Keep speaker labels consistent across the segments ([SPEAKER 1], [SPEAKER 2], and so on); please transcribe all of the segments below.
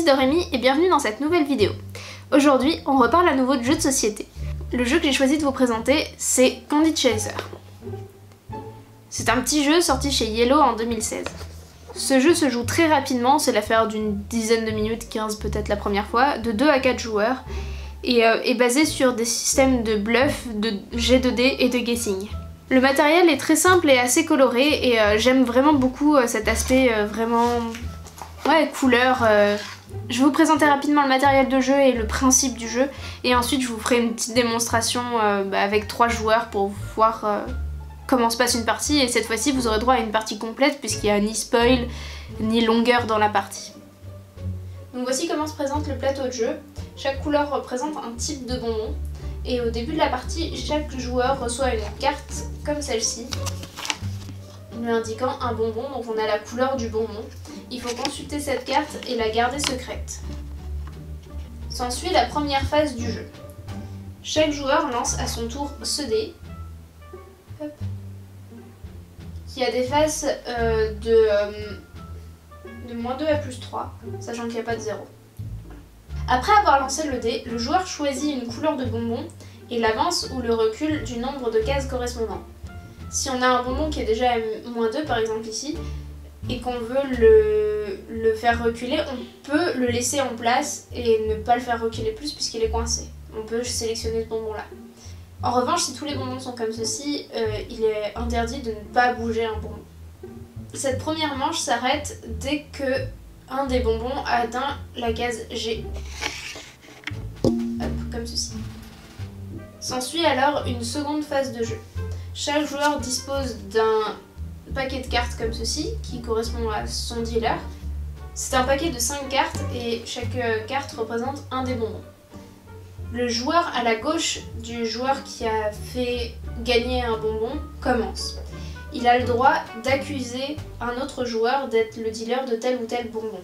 [SPEAKER 1] ici Dorémy et bienvenue dans cette nouvelle vidéo. Aujourd'hui, on reparle à nouveau de jeux de société. Le jeu que j'ai choisi de vous présenter, c'est Candy Chaser. C'est un petit jeu sorti chez Yellow en 2016. Ce jeu se joue très rapidement, c'est l'affaire d'une dizaine de minutes, 15 peut-être la première fois, de 2 à 4 joueurs, et est basé sur des systèmes de bluff, de jet de dés et de guessing. Le matériel est très simple et assez coloré, et j'aime vraiment beaucoup cet aspect vraiment... ouais, couleur. Je vais vous présenter rapidement le matériel de jeu et le principe du jeu, et ensuite je vous ferai une petite démonstration avec 3 joueurs pour voir comment se passe une partie, et cette fois-ci vous aurez droit à une partie complète puisqu'il n'y a ni spoil ni longueur dans la partie. Donc voici comment se présente le plateau de jeu. Chaque couleur représente un type de bonbon, et au début de la partie, chaque joueur reçoit une carte comme celle-ci, lui indiquant un bonbon, donc on a la couleur du bonbon. Il faut consulter cette carte et la garder secrète. S'ensuit la première phase du jeu. Chaque joueur lance à son tour ce dé, qui a des faces de -2 à +3, sachant qu'il n'y a pas de 0. Après avoir lancé le dé, le joueur choisit une couleur de bonbon et l'avance ou le recule du nombre de cases correspondant. Si on a un bonbon qui est déjà à -2 par exemple ici, et qu'on veut le faire reculer, on peut le laisser en place et ne pas le faire reculer plus puisqu'il est coincé. On peut sélectionner ce bonbon là. En revanche, si tous les bonbons sont comme ceci, il est interdit de ne pas bouger un bonbon. Cette première manche s'arrête dès que un des bonbons a atteint la case G. Hop, comme ceci. S'ensuit alors une seconde phase de jeu. Chaque joueur dispose d'un paquet de cartes comme ceci, qui correspond à son dealer. C'est un paquet de 5 cartes et chaque carte représente un des bonbons. Le joueur à la gauche du joueur qui a fait gagner un bonbon commence. Il a le droit d'accuser un autre joueur d'être le dealer de tel ou tel bonbon.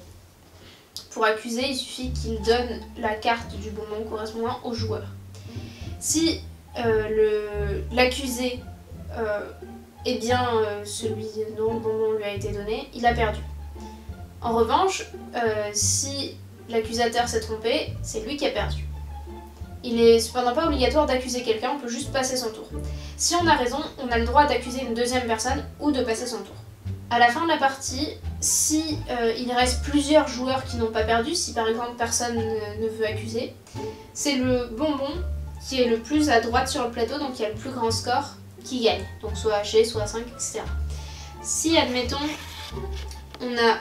[SPEAKER 1] Pour accuser, il suffit qu'il donne la carte du bonbon correspondant au joueur. Si l'accusé est bien celui dont le bonbon lui a été donné, il a perdu. En revanche, si l'accusateur s'est trompé, c'est lui qui a perdu. Il n'est cependant pas obligatoire d'accuser quelqu'un, on peut juste passer son tour. Si on a raison, on a le droit d'accuser une deuxième personne ou de passer son tour. À la fin de la partie, si il reste plusieurs joueurs qui n'ont pas perdu, si par exemple personne ne veut accuser, c'est le bonbon qui est le plus à droite sur le plateau, donc il y a le plus grand score, qui gagne. Donc soit H, soit 5, etc. Si, admettons, on a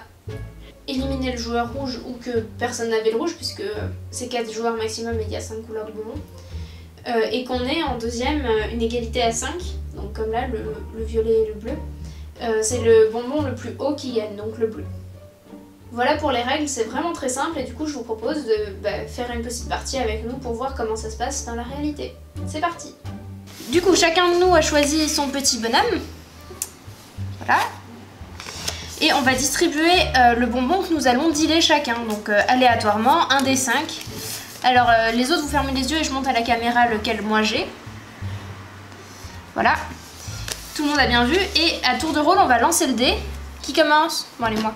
[SPEAKER 1] éliminé le joueur rouge ou que personne n'avait le rouge, puisque c'est 4 joueurs maximum et il y a 5 couleurs de bonbons, et qu'on ait en deuxième une égalité à 5, donc comme là, le violet et le bleu, c'est le bonbon le plus haut qui gagne, donc le bleu. Voilà pour les règles, c'est vraiment très simple, et du coup je vous propose de faire une petite partie avec nous pour voir comment ça se passe dans la réalité. C'est parti! Du coup, chacun de nous a choisi son petit bonhomme. Voilà. Et on va distribuer le bonbon que nous allons dealer chacun, donc aléatoirement, un des 5. Alors les autres, vous fermez les yeux et je montre à la caméra lequel moi j'ai. Voilà. Tout le monde a bien vu. Et à tour de rôle, on va lancer le dé. Qui commence? Bon, allez, moi.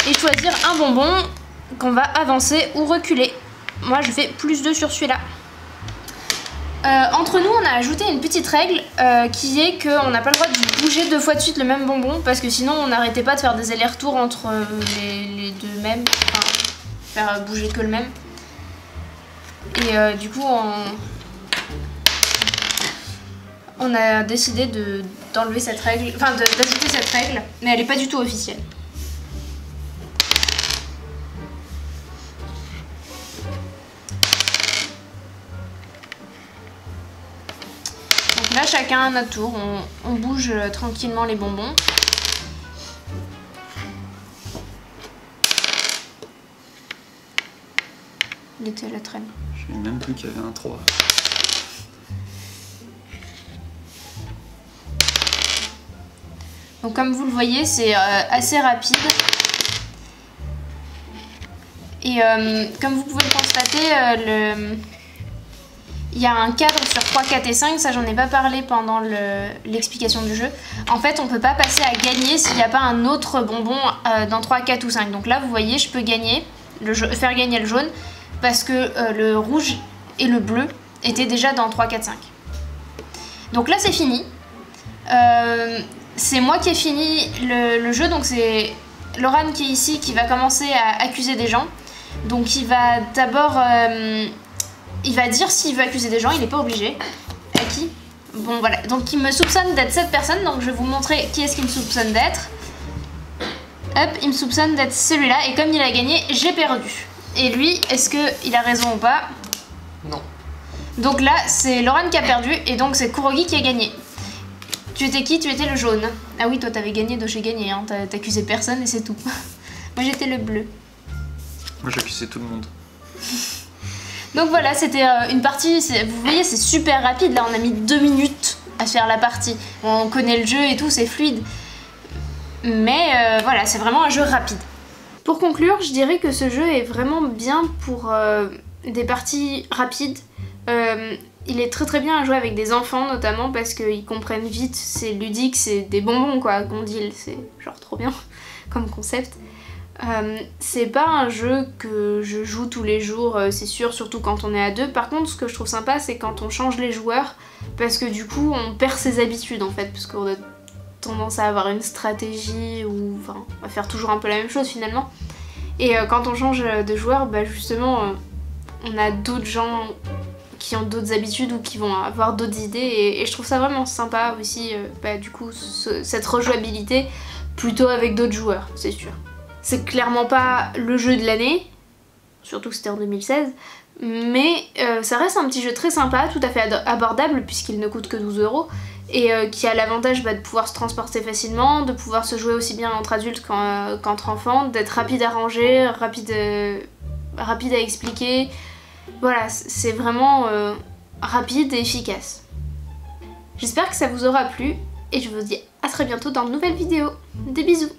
[SPEAKER 1] Et choisir un bonbon qu'on va avancer ou reculer. Moi, je fais +2 sur celui-là. Entre nous, on a ajouté une petite règle qui est qu'on n'a pas le droit de bouger 2 fois de suite le même bonbon, parce que sinon on n'arrêtait pas de faire des allers-retours entre les deux mêmes, enfin faire bouger que le même. Et du coup on a décidé d'enlever cette règle, enfin d'ajouter cette règle, mais elle n'est pas du tout officielle. Là, chacun à notre tour, on bouge tranquillement les bonbons. Il était à la traîne.
[SPEAKER 2] Je ne savais même plus qu'il y avait un 3.
[SPEAKER 1] Donc comme vous le voyez, c'est assez rapide. Et comme vous pouvez le constater, il y a un cadre sur 3, 4 et 5, ça j'en ai pas parlé pendant l'explication du jeu. En fait, on peut pas passer à gagner s'il n'y a pas un autre bonbon dans 3, 4 ou 5. Donc là, vous voyez, je peux gagner. faire gagner le jaune, parce que le rouge et le bleu étaient déjà dans 3, 4, 5. Donc là c'est fini. C'est moi qui ai fini le jeu, donc c'est Loran qui est ici qui va commencer à accuser des gens. Donc il va d'abord... il va dire s'il veut accuser des gens, il n'est pas obligé. À qui? Bon voilà, donc il me soupçonne d'être cette personne, donc je vais vous montrer qui est-ce qu'il me soupçonne d'être. Hop, il me soupçonne d'être celui-là, et comme il a gagné, j'ai perdu. Et lui, est-ce qu'il a raison ou pas?
[SPEAKER 2] Non. Donc
[SPEAKER 1] là, c'est Loran qui a perdu, et donc c'est Kurogi qui a gagné. Tu étais qui? Tu étais le jaune. Ah oui, toi t'avais gagné, donc j'ai gagné, hein. T'accusais personne et c'est tout. Moi j'étais le bleu.
[SPEAKER 2] Moi j'accusais tout le monde.
[SPEAKER 1] Donc voilà, c'était une partie, vous voyez c'est super rapide, là on a mis 2 minutes à faire la partie. On connaît le jeu et tout, c'est fluide. Mais voilà, c'est vraiment un jeu rapide. Pour conclure, je dirais que ce jeu est vraiment bien pour des parties rapides. Il est très très bien à jouer avec des enfants notamment parce qu'ils comprennent vite, c'est ludique, c'est des bonbons quoi, qu'on dit, c'est genre trop bien comme concept. C'est pas un jeu que je joue tous les jours, c'est sûr, surtout quand on est à 2. Par contre, ce que je trouve sympa, c'est quand on change les joueurs, parce que du coup, on perd ses habitudes en fait, parce qu'on a tendance à avoir une stratégie, ou enfin, à faire toujours un peu la même chose finalement. Et quand on change de joueur, bah justement, on a d'autres gens qui ont d'autres habitudes ou qui vont avoir d'autres idées, et je trouve ça vraiment sympa aussi, du coup, cette rejouabilité, plutôt avec d'autres joueurs, c'est sûr. C'est clairement pas le jeu de l'année, surtout que c'était en 2016, mais ça reste un petit jeu très sympa, tout à fait abordable puisqu'il ne coûte que 12 € et qui a l'avantage de pouvoir se transporter facilement, de pouvoir se jouer aussi bien entre adultes qu'entre enfants, d'être rapide à ranger, rapide à expliquer. Voilà, c'est vraiment rapide et efficace. J'espère que ça vous aura plu et je vous dis à très bientôt dans de nouvelles vidéos. Des bisous!